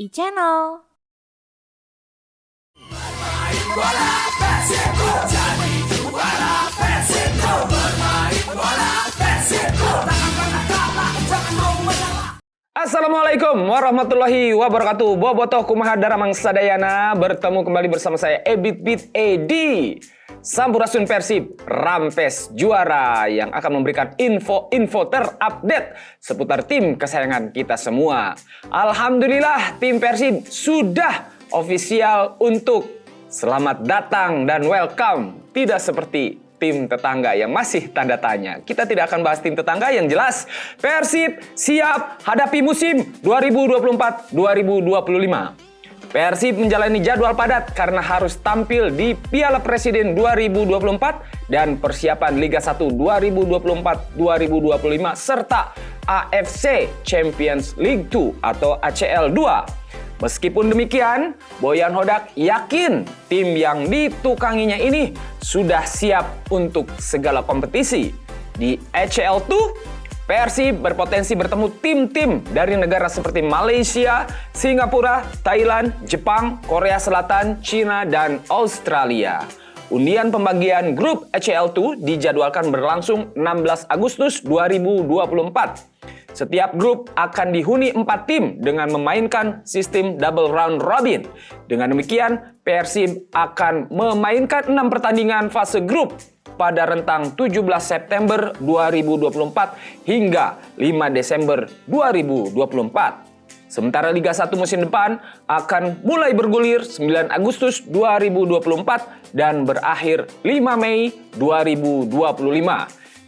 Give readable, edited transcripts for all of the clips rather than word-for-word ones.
e-channel. Assalamualaikum warahmatullahi wabarakatuh. Bobotoh kumaha daramang sadayana. Bertemu kembali bersama saya Ebit Bit Edi, Sampurasun Persib Rampes juara yang akan memberikan info-info terupdate seputar tim kesayangan kita semua. Alhamdulillah tim Persib sudah ofisial untuk selamat datang dan welcome. Tidak seperti tim tetangga yang masih tanda tanya. Kita tidak akan bahas tim tetangga, yang jelas Persib siap hadapi musim 2024-2025. Persib menjalani jadwal padat karena harus tampil di Piala Presiden 2024 dan persiapan Liga 1 2024-2025 serta AFC Champions League 2 atau ACL 2. Meskipun demikian, Boyan Hodak yakin tim yang ditukanginya ini sudah siap untuk segala kompetisi. Di ACL 2, Persib berpotensi bertemu tim-tim dari negara seperti Malaysia, Singapura, Thailand, Jepang, Korea Selatan, China, dan Australia. Undian pembagian grup ACL 2 dijadwalkan berlangsung 16 Agustus 2024. Setiap grup akan dihuni 4 tim dengan memainkan sistem double round robin. Dengan demikian, Persib akan memainkan 6 pertandingan fase grup pada rentang 17 September 2024 hingga 5 Desember 2024. Sementara Liga 1 musim depan akan mulai bergulir 9 Agustus 2024 dan berakhir 5 Mei 2025.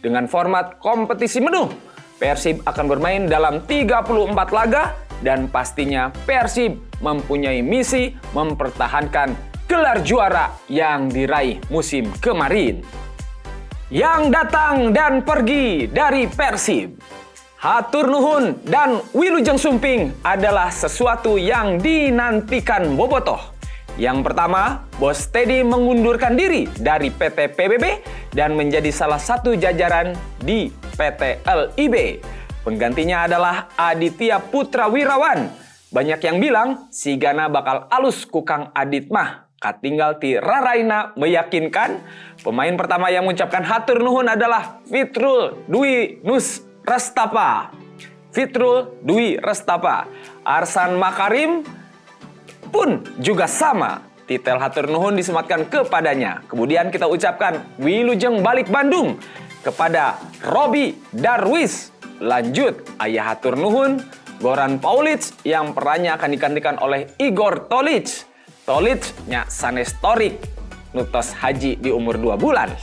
Dengan format kompetisi penuh, Persib akan bermain dalam 34 laga dan pastinya Persib mempunyai misi mempertahankan gelar juara yang diraih musim kemarin. Yang datang dan pergi dari Persib, hatur nuhun dan wilujeng sumping adalah sesuatu yang dinantikan bobotoh. Yang pertama, Bos Teddy mengundurkan diri dari PT PBB dan menjadi salah satu jajaran di PT LIB. Penggantinya adalah Aditya Putra Wirawan. Banyak yang bilang si Gana bakal alus kukang Adit mah. Katinggal ti Raraina meyakinkan. Pemain pertama yang mengucapkan hatur nuhun adalah Fitrul Dwi Nus Restapa. Fitrul Dwi Restapa. Arsan Makarim pun juga sama. Titel hatur nuhun disematkan kepadanya. Kemudian kita ucapkan wilujeng balik Bandung kepada Robi Darwis. Lanjut, ayah hatur nuhun Goran Paulic yang perannya akan digantikan oleh Igor Tolic. Tolic nya sanes torik nutos haji di umur 2 bulan.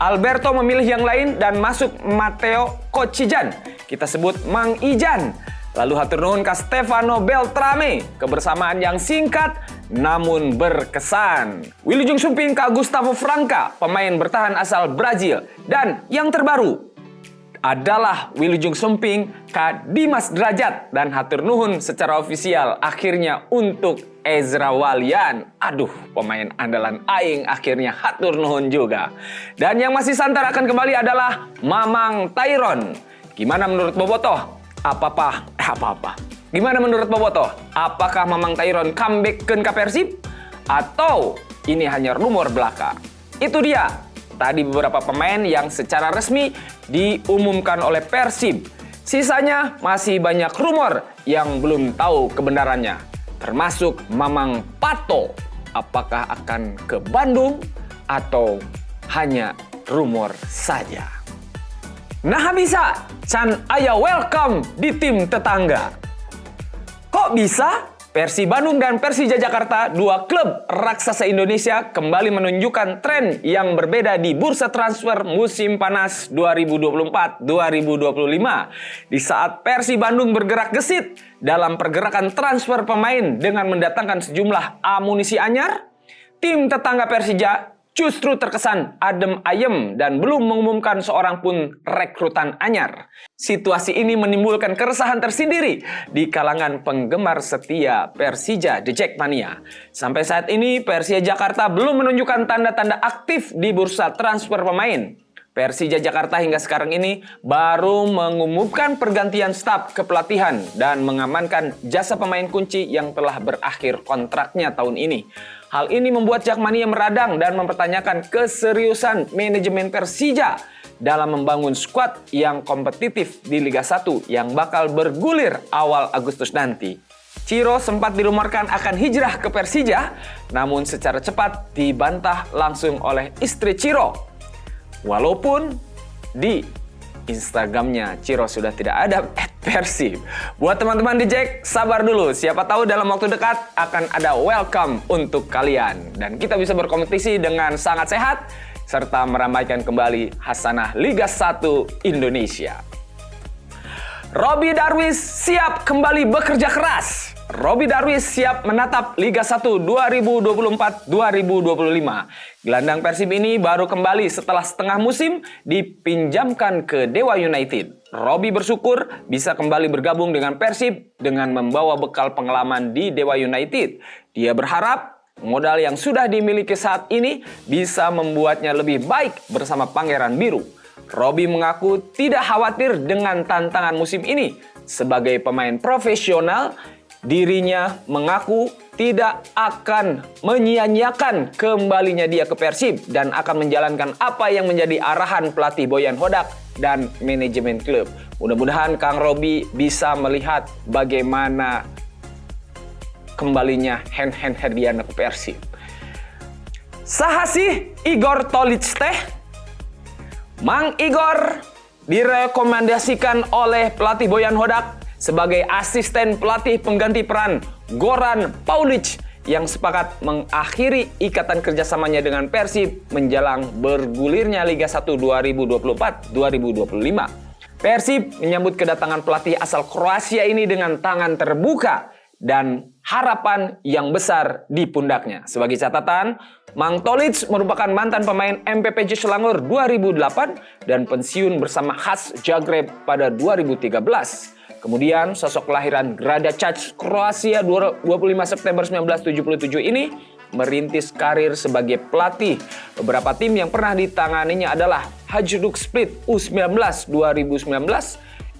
Alberto memilih yang lain dan masuk Matteo Kocijan. Kita sebut Mang Ijan. Lalu hatur nuhun ka Stefano Beltrame, kebersamaan yang singkat namun berkesan. Wilujeng sumping ka Gustavo Franca, pemain bertahan asal Brazil. Dan yang terbaru adalah wilujeng sumping ka Dimas Derajat dan hatur nuhun secara ofisial akhirnya untuk Ezra Walian. Aduh, pemain andalan aing akhirnya hatur nuhun juga. Dan yang masih santar akan kembali adalah Mamang Tyron. Gimana menurut bobotoh? Gimana menurut bobotoh? Apakah Mamang Tyron comeback ke Persib? Atau ini hanya rumor belaka? Itu dia tadi beberapa pemain yang secara resmi diumumkan oleh Persib. Sisanya masih banyak rumor yang belum tahu kebenarannya. Termasuk Mamang Pato. Apakah akan ke Bandung atau hanya rumor saja? Nah bisa, can aya welcome di tim tetangga. Kok bisa? Persib Bandung dan Persija Jakarta, dua klub raksasa Indonesia, kembali menunjukkan tren yang berbeda di bursa transfer musim panas 2024-2025. Di saat Persib Bandung bergerak gesit dalam pergerakan transfer pemain dengan mendatangkan sejumlah amunisi anyar, tim tetangga Persija justru terkesan adem ayem dan belum mengumumkan seorang pun rekrutan anyar. Situasi ini menimbulkan keresahan tersendiri di kalangan penggemar setia Persija The Jackmania. Sampai saat ini Persija Jakarta belum menunjukkan tanda-tanda aktif di bursa transfer pemain. Persija Jakarta hingga sekarang ini baru mengumumkan pergantian staf kepelatihan dan mengamankan jasa pemain kunci yang telah berakhir kontraknya tahun ini. Hal ini membuat Jakmania meradang dan mempertanyakan keseriusan manajemen Persija dalam membangun skuad yang kompetitif di Liga 1 yang bakal bergulir awal Agustus nanti. Ciro sempat dirumorkan akan hijrah ke Persija, namun secara cepat dibantah langsung oleh istri Ciro. Walaupun di Instagramnya Ciro sudah tidak ada @persib. Buat teman-teman di Jack, sabar dulu. Siapa tahu dalam waktu dekat akan ada welcome untuk kalian. Dan kita bisa berkompetisi dengan sangat sehat, serta meramaikan kembali hasanah Liga 1 Indonesia. Robby Darwish siap kembali bekerja keras. Robby Darwish siap menatap Liga 1 2024-2025. Gelandang Persib ini baru kembali setelah setengah musim dipinjamkan ke Dewa United. Robby bersyukur bisa kembali bergabung dengan Persib dengan membawa bekal pengalaman di Dewa United. Dia berharap modal yang sudah dimiliki saat ini bisa membuatnya lebih baik bersama Pangeran Biru. Robby mengaku tidak khawatir dengan tantangan musim ini. Sebagai pemain profesional, dirinya mengaku tidak akan menyia-nyiakan kembalinya dia ke Persib dan akan menjalankan apa yang menjadi arahan pelatih Boyan Hodak dan manajemen klub. Mudah-mudahan Kang Robby bisa melihat bagaimana kembalinya Hen Herdiana ke Persib. Saha sih Igor Tolic teh? Mang Igor direkomendasikan oleh pelatih Boyan Hodak sebagai asisten pelatih pengganti peran Goran Paulic yang sepakat mengakhiri ikatan kerjasamanya dengan Persib menjelang bergulirnya Liga 1 2024-2025. Persib menyambut kedatangan pelatih asal Kroasia ini dengan tangan terbuka dan harapan yang besar di pundaknya. Sebagai catatan, Mang Tolic merupakan mantan pemain MPPJ Selangor 2008 dan pensiun bersama Khas Zagreb pada 2013. Kemudian sosok kelahiran Grada Čač, Kroasia 25 September 1977 ini merintis karir sebagai pelatih. Beberapa tim yang pernah ditanganinya adalah Hajduk Split U19 2019,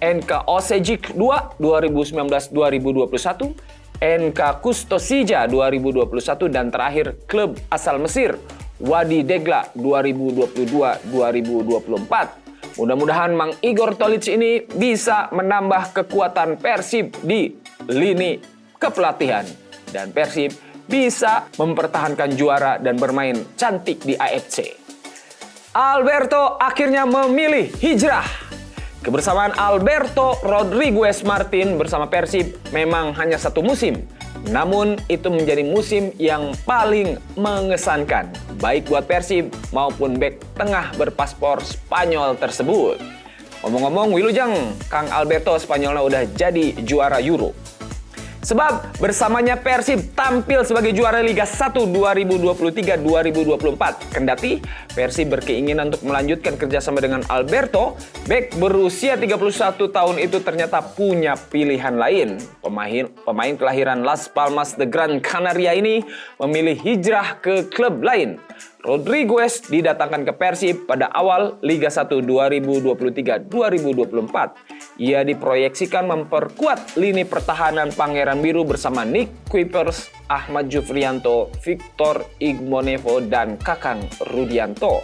NK Osijek 2 2019-2021, NK Kustosija 2021, dan terakhir klub asal Mesir Wadi Degla 2022-2024. Mudah-mudahan Mang Igor Tolic ini bisa menambah kekuatan Persib di lini kepelatihan dan Persib bisa mempertahankan juara dan bermain cantik di AFC. Alberto akhirnya memilih hijrah. Kebersamaan Alberto Rodriguez Martin bersama Persib memang hanya satu musim. Namun itu menjadi musim yang paling mengesankan, baik buat Persib maupun bek tengah berpaspor Spanyol tersebut. Ngomong-ngomong, Wilujeng, Kang Alberto Spanyolnya udah jadi juara Euro. Sebab bersamanya Persib tampil sebagai juara Liga 1 2023-2024. Kendati Persib berkeinginan untuk melanjutkan kerjasama dengan Alberto, bek berusia 31 tahun itu ternyata punya pilihan lain. Pemain kelahiran Las Palmas de Gran Canaria ini memilih hijrah ke klub lain. Rodriguez didatangkan ke Persib pada awal Liga 1 2023-2024. Ia diproyeksikan memperkuat lini pertahanan Pangeran Biru bersama Nick Kuipers, Ahmad Jufrianto, Victor Igmonevo, dan Kakang Rudianto.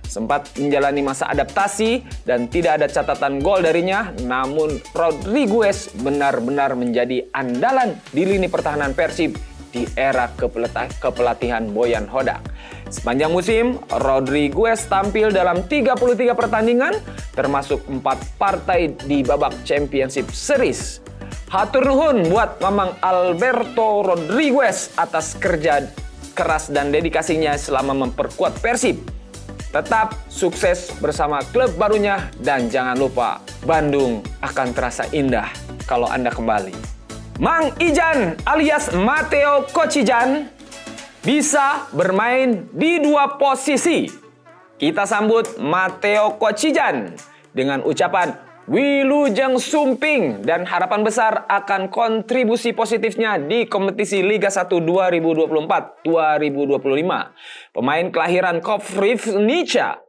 Sempat menjalani masa adaptasi dan tidak ada catatan gol darinya, namun Rodriguez benar-benar menjadi andalan di lini pertahanan Persib di era kepelatihan Boyan Hodak. Sepanjang musim, Rodriguez tampil dalam 33 pertandingan, termasuk 4 partai di babak Championship Series. Hatur nuhun buat Mamang Alberto Rodriguez atas kerja keras dan dedikasinya selama memperkuat Persib. Tetap sukses bersama klub barunya dan jangan lupa, Bandung akan terasa indah kalau Anda kembali. Mang Ijan alias Matteo Kocijan bisa bermain di dua posisi. Kita sambut Matteo Kocijan dengan ucapan Wilujeng Sumping dan harapan besar akan kontribusi positifnya di kompetisi Liga 1 2024-2025. Pemain kelahiran Koprivnica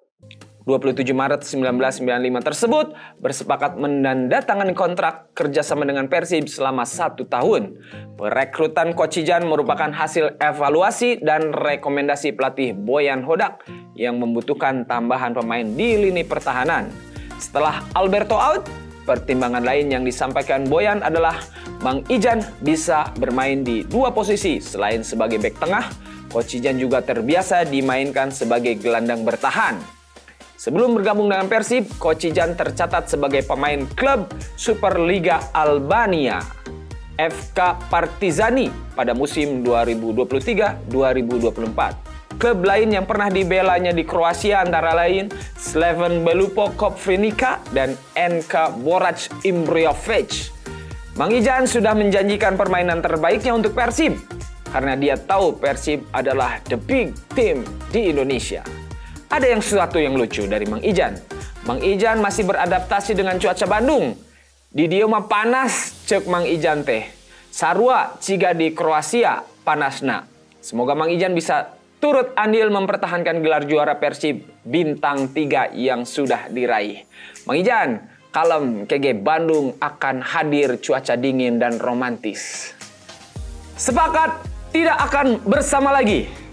27 Maret 1995 tersebut bersepakat menandatangani kontrak kerjasama dengan Persib selama 1 tahun. Perekrutan Kocijan merupakan hasil evaluasi dan rekomendasi pelatih Boyan Hodak yang membutuhkan tambahan pemain di lini pertahanan. Setelah Alberto out, pertimbangan lain yang disampaikan Boyan adalah Mang Ijan bisa bermain di 2 posisi. Selain sebagai bek tengah, Kocijan juga terbiasa dimainkan sebagai gelandang bertahan. Sebelum bergabung dengan Persib, Kocijan tercatat sebagai pemain klub Superliga Albania, FK Partizani pada musim 2023-2024. Klub lain yang pernah dibelanya di Kroasia antara lain Slaven Belupo Koprivnica dan NK Borac Imbriovic. Mang Ijan sudah menjanjikan permainan terbaiknya untuk Persib karena dia tahu Persib adalah the big team di Indonesia. Ada sesuatu yang lucu dari Mang Ijan. Mang Ijan masih beradaptasi dengan cuaca Bandung. Di dieu mah panas, cek Mang Ijan teh. Sarua ciga di Kroasia panasna. Semoga Mang Ijan bisa turut andil mempertahankan gelar juara Persib bintang 3 yang sudah diraih. Mang Ijan, kalem KG Bandung akan hadir cuaca dingin dan romantis. Sepakat tidak akan bersama lagi.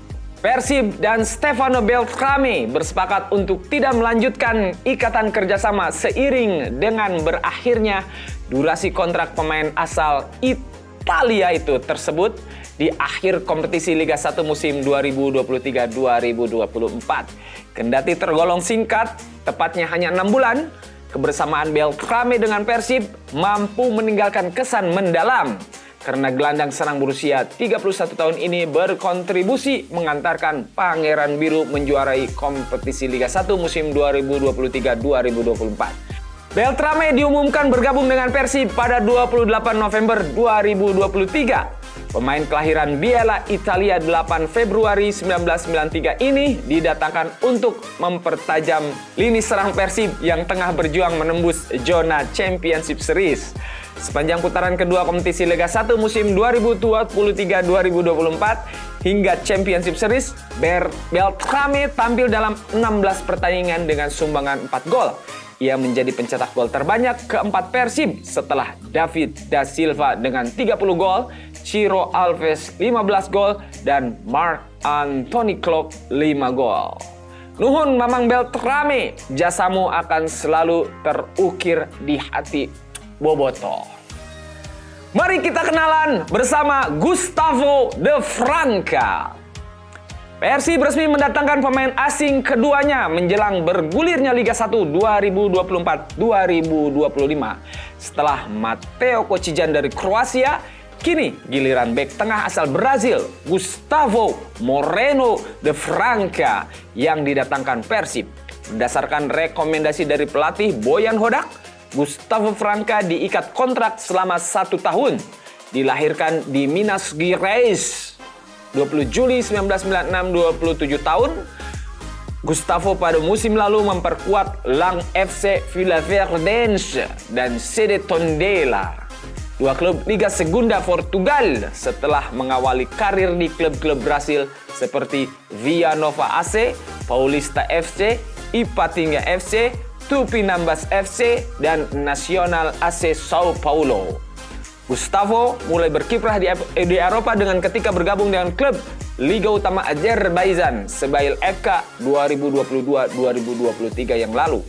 Persib dan Stefano Beltrame bersepakat untuk tidak melanjutkan ikatan kerjasama seiring dengan berakhirnya durasi kontrak pemain asal Italia itu tersebut di akhir kompetisi Liga 1 musim 2023-2024. Kendati tergolong singkat, tepatnya hanya 6 bulan, kebersamaan Beltrame dengan Persib mampu meninggalkan kesan mendalam. Karena gelandang serang berusia 31 tahun ini berkontribusi mengantarkan Pangeran Biru menjuarai kompetisi Liga 1 musim 2023-2024. Beltrame diumumkan bergabung dengan Persib pada 28 November 2023. Pemain kelahiran Biella, Italia 8 Februari 1993 ini didatangkan untuk mempertajam lini serang Persib yang tengah berjuang menembus zona Championship Series. Sepanjang putaran kedua kompetisi Liga 1 musim 2023-2024 hingga Championship Series, Beltrame tampil dalam 16 pertandingan dengan sumbangan 4 gol. Ia menjadi pencetak gol terbanyak keempat Persib setelah David da Silva dengan 30 gol, Ciro Alves 15 gol, dan Mark Anthony Klopp 5 gol. Nuhun Mamang Beltrame, jasamu akan selalu terukir di hati Boboto. Mari kita kenalan bersama Gustavo de Franca. Persib resmi mendatangkan pemain asing keduanya menjelang bergulirnya Liga 1 2024-2025. Setelah Matteo Kocijan dari Kroasia, kini giliran bek tengah asal Brazil, Gustavo Moreno de Franca yang didatangkan Persib. Berdasarkan rekomendasi dari pelatih Boyan Hodak, Gustavo Franca diikat kontrak selama 1 tahun. Dilahirkan di Minas Gerais 20 Juli 1996, 27 tahun. Gustavo pada musim lalu memperkuat Lang FC Vila Verdense dan CD Tondela, 2 klub Liga Segunda Portugal, setelah mengawali karir di klub-klub Brasil seperti Via Nova AC, Paulista FC, Ipatinga FC, Tupinambas FC, dan Nacional AC Sao Paulo. Gustavo mulai berkiprah di Eropa dengan ketika bergabung dengan klub Liga Utama Azerbaijan Sebail FK 2022-2023 yang lalu.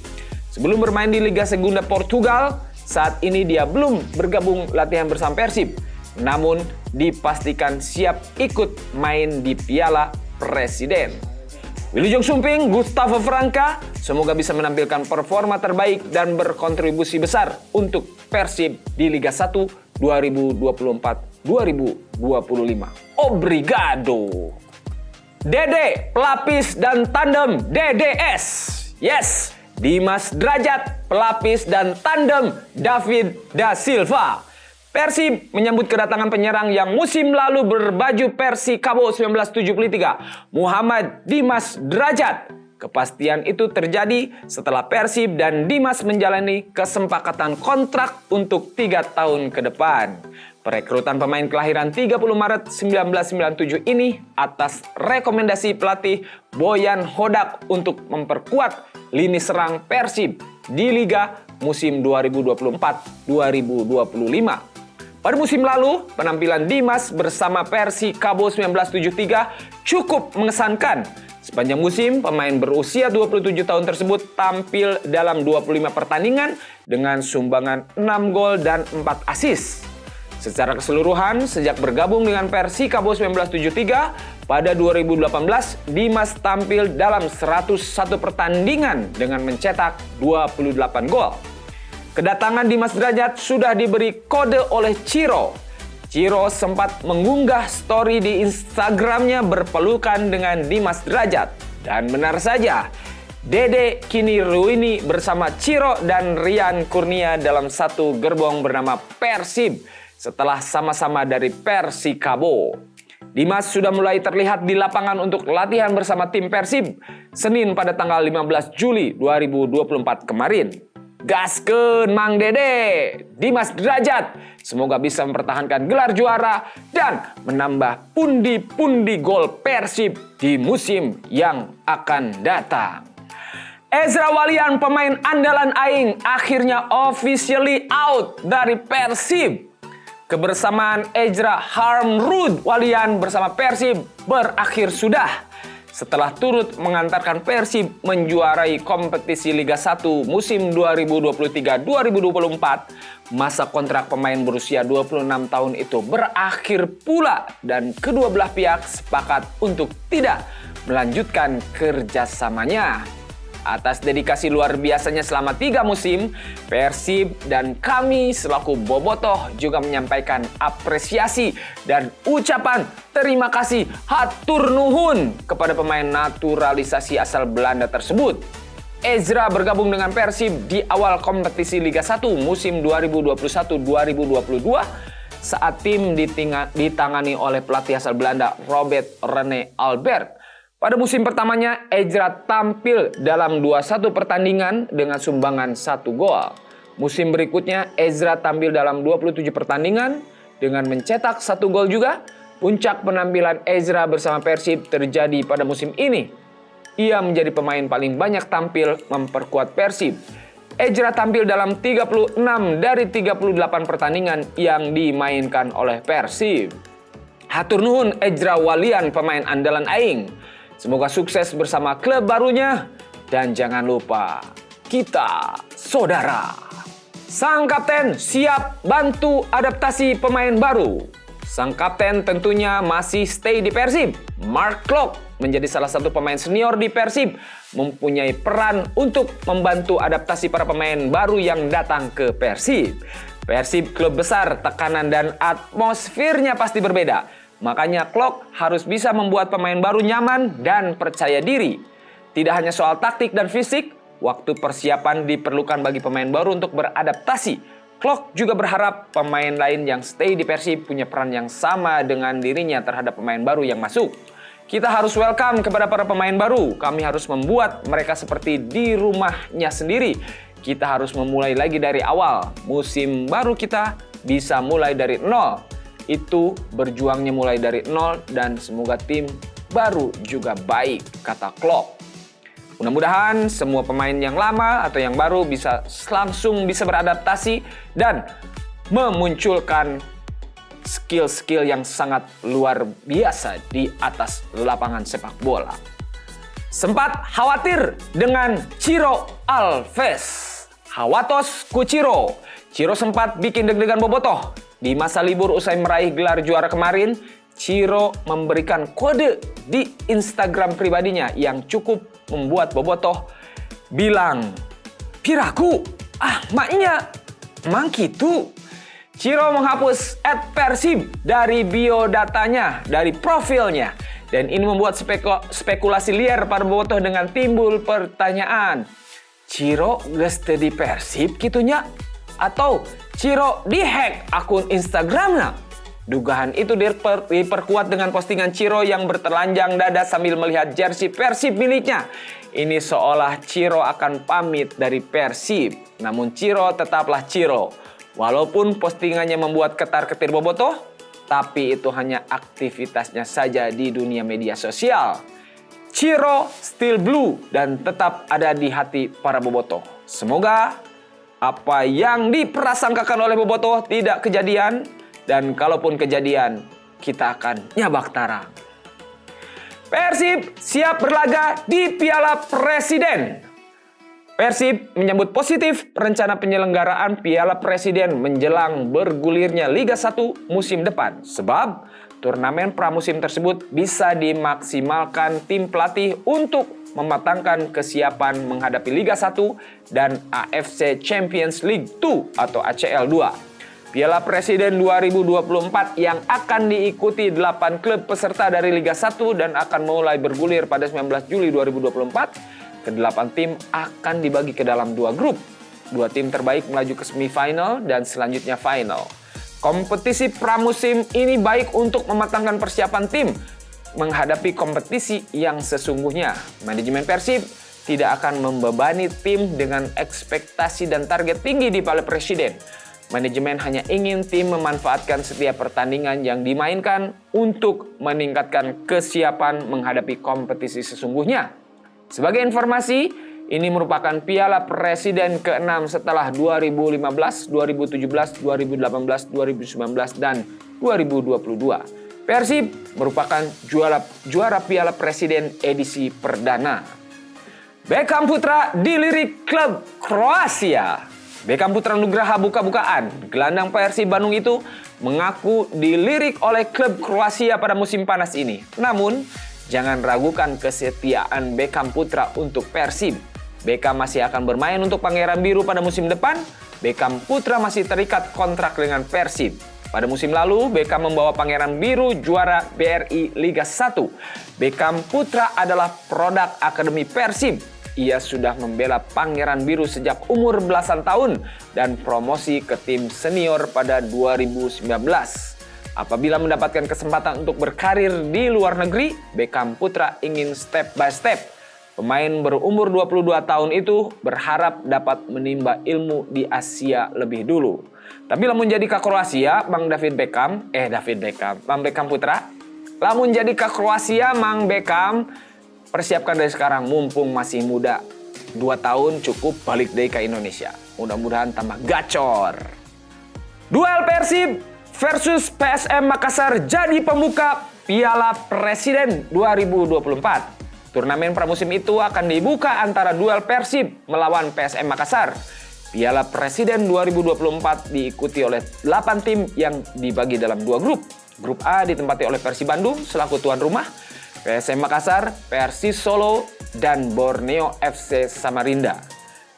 Sebelum bermain di Liga Segunda Portugal, saat ini dia belum bergabung latihan bersama Persib, namun dipastikan siap ikut main di Piala Presiden. Wilujeng Sumping, Gustavo Franca, semoga bisa menampilkan performa terbaik dan berkontribusi besar untuk Persib di Liga 1 2024-2025. Obrigado. Dede, pelapis dan tandem DDS. Yes, Dimas Drajat, pelapis dan tandem David da Silva. Persib menyambut kedatangan penyerang yang musim lalu berbaju Persikabo 1973, Muhammad Dimas Drajat. Kepastian itu terjadi setelah Persib dan Dimas menjalani kesepakatan kontrak untuk 3 tahun ke depan. Perekrutan pemain kelahiran 30 Maret 1997 ini atas rekomendasi pelatih Boyan Hodak untuk memperkuat lini serang Persib di Liga musim 2024-2025. Pada musim lalu, penampilan Dimas bersama Persikabo 1973 cukup mengesankan. Sepanjang musim, pemain berusia 27 tahun tersebut tampil dalam 25 pertandingan dengan sumbangan 6 gol dan 4 assist. Secara keseluruhan, sejak bergabung dengan Persikabo 1973, pada 2018, Dimas tampil dalam 101 pertandingan dengan mencetak 28 gol. Kedatangan Dimas Derajat sudah diberi kode oleh Ciro. Ciro sempat mengunggah story di Instagramnya berpelukan dengan Dimas Derajat. Dan benar saja, Dede kini ruini bersama Ciro dan Rian Kurnia dalam satu gerbong bernama Persib setelah sama-sama dari Persikabo. Dimas sudah mulai terlihat di lapangan untuk latihan bersama tim Persib Senin pada tanggal 15 Juli 2024 kemarin. Gaskeun Mang Dede, Dimas Derajat. Semoga bisa mempertahankan gelar juara dan menambah pundi-pundi gol Persib di musim yang akan datang. Ezra Walian, pemain andalan Aing, akhirnya officially out dari Persib. Kebersamaan Ezra Harmrud Walian bersama Persib berakhir sudah setelah turut mengantarkan Persib menjuarai kompetisi Liga 1 musim 2023-2024. Masa kontrak pemain berusia 26 tahun itu berakhir pula dan kedua belah pihak sepakat untuk tidak melanjutkan kerjasamanya. Atas dedikasi luar biasanya selama 3 musim, Persib dan kami selaku bobotoh juga menyampaikan apresiasi dan ucapan terima kasih hatur nuhun kepada pemain naturalisasi asal Belanda tersebut. Ezra bergabung dengan Persib di awal kompetisi Liga 1 musim 2021-2022 saat tim ditangani oleh pelatih asal Belanda Robert Rene Albert. Pada musim pertamanya, Ezra tampil dalam 21 pertandingan dengan sumbangan 1 gol. Musim berikutnya, Ezra tampil dalam 27 pertandingan dengan mencetak 1 gol juga. Puncak penampilan Ezra bersama Persib terjadi pada musim ini. Ia menjadi pemain paling banyak tampil memperkuat Persib. Ezra tampil dalam 36 dari 38 pertandingan yang dimainkan oleh Persib. Hatur nuhun Ezra Walian, pemain andalan Aing. Semoga sukses bersama klub barunya. Dan jangan lupa, kita saudara. Sang kapten siap bantu adaptasi pemain baru. Sang kapten tentunya masih stay di Persib. Mark Klok menjadi salah satu pemain senior di Persib. Mempunyai peran untuk membantu adaptasi para pemain baru yang datang ke Persib. Persib klub besar, tekanan dan atmosfernya pasti berbeda. Makanya Klok harus bisa membuat pemain baru nyaman dan percaya diri. Tidak hanya soal taktik dan fisik, waktu persiapan diperlukan bagi pemain baru untuk beradaptasi. Klok juga berharap pemain lain yang stay di Persib punya peran yang sama dengan dirinya terhadap pemain baru yang masuk. Kita harus welcome kepada para pemain baru. Kami harus membuat mereka seperti di rumahnya sendiri. Kita harus memulai lagi dari awal. Musim baru kita bisa mulai dari nol. Itu berjuangnya mulai dari nol dan semoga tim baru juga baik, kata Klok. Mudah-mudahan semua pemain yang lama atau yang baru langsung bisa beradaptasi dan memunculkan skill-skill yang sangat luar biasa di atas lapangan sepak bola. Sempat khawatir dengan Ciro Alves. Hawatos ku Ciro. Ciro sempat bikin deg-degan bobotoh. Di masa libur usai meraih gelar juara kemarin, Ciro memberikan kode di Instagram pribadinya yang cukup membuat bobotoh bilang, "Piraku, maknya, emang gitu?" Ciro menghapus @persib dari biodatanya, dari profilnya. Dan ini membuat spekulasi liar para bobotoh dengan timbul pertanyaan, Ciro geus teu di Persib kitunya? Atau Ciro dihack akun Instagramnya? Dugaan itu diperkuat dengan postingan Ciro yang bertelanjang dada sambil melihat jersey Persib miliknya. Ini seolah Ciro akan pamit dari Persib. Namun Ciro tetaplah Ciro. Walaupun postingannya membuat ketar-ketir bobotoh, tapi itu hanya aktivitasnya saja di dunia media sosial. Ciro still blue dan tetap ada di hati para bobotoh. Semoga apa yang diprasangkakan oleh bobotoh tidak kejadian, dan kalaupun kejadian, kita akan nyabak tarang. Persib siap berlaga di Piala Presiden. Persib menyambut positif rencana penyelenggaraan Piala Presiden menjelang bergulirnya Liga 1 musim depan. Sebab turnamen pramusim tersebut bisa dimaksimalkan tim pelatih untuk mematangkan kesiapan menghadapi Liga 1 dan AFC Champions League 2 atau ACL 2. Piala Presiden 2024 yang akan diikuti 8 klub peserta dari Liga 1 dan akan mulai bergulir pada 19 Juli 2024. Ke-8 tim akan dibagi ke dalam 2 grup. 2 tim terbaik melaju ke semifinal dan selanjutnya final. Kompetisi pramusim ini baik untuk mematangkan persiapan tim menghadapi kompetisi yang sesungguhnya. Manajemen Persib tidak akan membebani tim dengan ekspektasi dan target tinggi di Piala Presiden. Manajemen hanya ingin tim memanfaatkan setiap pertandingan yang dimainkan untuk meningkatkan kesiapan menghadapi kompetisi sesungguhnya. Sebagai informasi, ini merupakan Piala Presiden ke-6 setelah 2015, 2017, 2018, 2019, dan 2022. Persib merupakan juara Piala Presiden edisi perdana. Beckham Putra dilirik klub Kroasia. Beckham Putra Nugraha buka-bukaan. Gelandang Persib Bandung itu mengaku dilirik oleh klub Kroasia pada musim panas ini. Namun, jangan ragukan kesetiaan Beckham Putra untuk Persib. Beckham masih akan bermain untuk Pangeran Biru pada musim depan. Beckham Putra masih terikat kontrak dengan Persib. Pada musim lalu, Beckham membawa Pangeran Biru juara BRI Liga 1. Beckham Putra adalah produk Akademi Persib. Ia sudah membela Pangeran Biru sejak umur belasan tahun dan promosi ke tim senior pada 2019. Apabila mendapatkan kesempatan untuk berkarir di luar negeri, Beckham Putra ingin step by step. Pemain berumur 22 tahun itu berharap dapat menimba ilmu di Asia lebih dulu. Tapi lamun jadi ke Kroasia, Bang Beckham Putra. Lamun jadi ke Kroasia, Mang Beckham, persiapkan dari sekarang mumpung masih muda. 2 tahun cukup balik dari ke Indonesia. Mudah-mudahan tambah gacor. Duel Persib versus PSM Makassar jadi pembuka Piala Presiden 2024. Turnamen pramusim itu akan dibuka antara duel Persib melawan PSM Makassar. Piala Presiden 2024 diikuti oleh 8 tim yang dibagi dalam 2 grup. Grup A ditempati oleh Persib Bandung selaku tuan rumah, PSM Makassar, Persis Solo, dan Borneo FC Samarinda.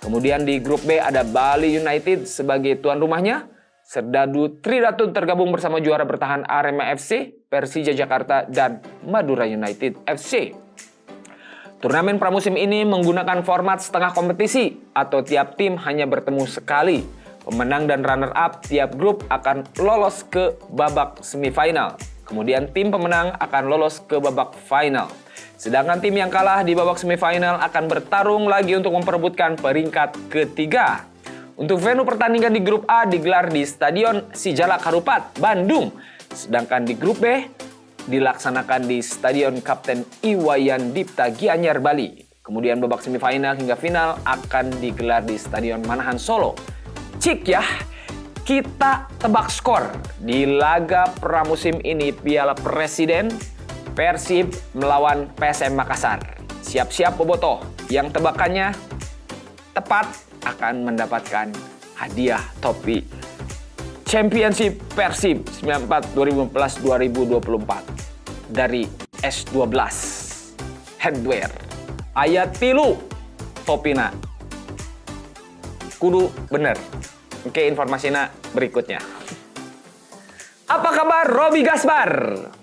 Kemudian di grup B ada Bali United sebagai tuan rumahnya, Serdadu Tridatu tergabung bersama juara bertahan Arema FC, Persija Jakarta, dan Madura United FC. Turnamen pramusim ini menggunakan format setengah kompetisi atau tiap tim hanya bertemu sekali. Pemenang dan runner-up tiap grup akan lolos ke babak semifinal. Kemudian tim pemenang akan lolos ke babak final. Sedangkan tim yang kalah di babak semifinal akan bertarung lagi untuk memperebutkan peringkat ketiga. Untuk venue pertandingan di grup A digelar di Stadion Sijalak Harupat, Bandung. Sedangkan di grup B dilaksanakan di Stadion Kapten Iwayan Dipta Gianyar, Bali. Kemudian babak semifinal hingga final akan digelar di Stadion Manahan, Solo. Cik ya, kita tebak skor di laga pramusim ini Piala Presiden Persib melawan PSM Makassar. Siap-siap bobotoh, yang tebakannya tepat akan mendapatkan hadiah topi Championship Persib 2015-2024 dari S12 Headwear. Ayat tilu topina kudu bener. Oke, informasinya berikutnya. Apa kabar Robby Gaspar?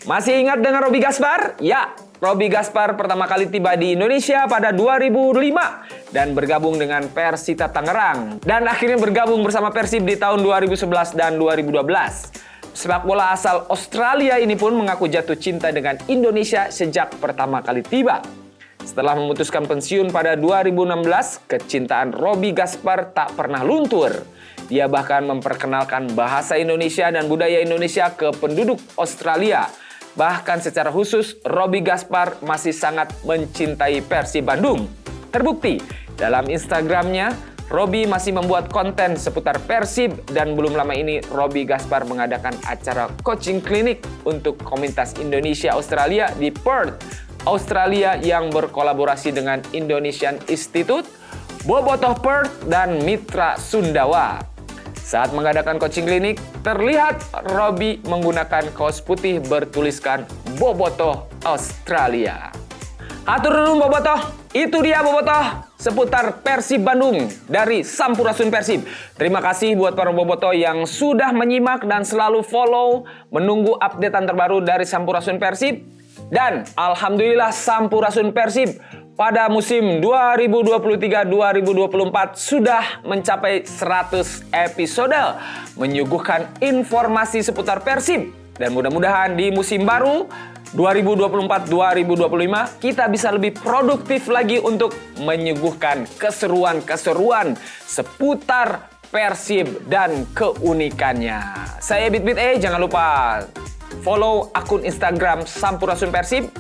Masih ingat dengan Robby Gaspar? Ya, Robby Gaspar pertama kali tiba di Indonesia pada 2005 dan bergabung dengan Persita Tangerang. Dan akhirnya bergabung bersama Persib di tahun 2011 dan 2012. Sepak bola asal Australia ini pun mengaku jatuh cinta dengan Indonesia sejak pertama kali tiba. Setelah memutuskan pensiun pada 2016, kecintaan Robby Gaspar tak pernah luntur. Dia bahkan memperkenalkan bahasa Indonesia dan budaya Indonesia ke penduduk Australia. Bahkan secara khusus, Robby Gaspar masih sangat mencintai Persib Bandung. Terbukti, dalam Instagramnya, Robby masih membuat konten seputar Persib dan belum lama ini Robby Gaspar mengadakan acara coaching klinik untuk komunitas Indonesia Australia di Perth, Australia yang berkolaborasi dengan Indonesian Institute, Bobotoh Perth, dan Mitra Sundawa. Saat mengadakan coaching klinik, terlihat Robby menggunakan kaos putih bertuliskan Bobotoh Australia. Hatur nuhun Bobotoh, itu dia Bobotoh seputar Persib Bandung dari Sampurasun Persib. Terima kasih buat para Bobotoh yang sudah menyimak dan selalu follow, menunggu updatean terbaru dari Sampurasun Persib. Dan Alhamdulillah Sampurasun Persib pada musim 2023-2024 sudah mencapai 100 episode, menyuguhkan informasi seputar Persib. Dan mudah-mudahan di musim baru 2024-2025 kita bisa lebih produktif lagi untuk menyuguhkan keseruan-keseruan seputar Persib dan keunikannya. Saya Bit, jangan lupa follow akun Instagram Sampurasun Persib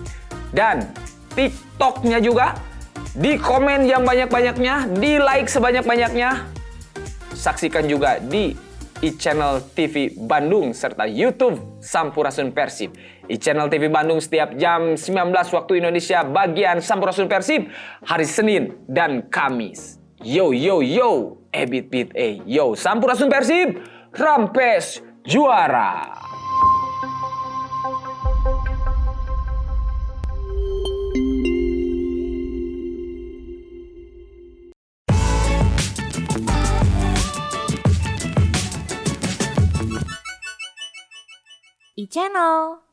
dan TikToknya juga. Di komen yang banyak-banyaknya, di like sebanyak-banyaknya. Saksikan juga di e-channel TV Bandung serta YouTube Sampurasun Persib. E-channel TV Bandung setiap jam 19 waktu Indonesia bagian Sampurasun Persib hari Senin dan Kamis. Yo, Bit, yo, Sampurasun Persib, rampes juara. e-channel.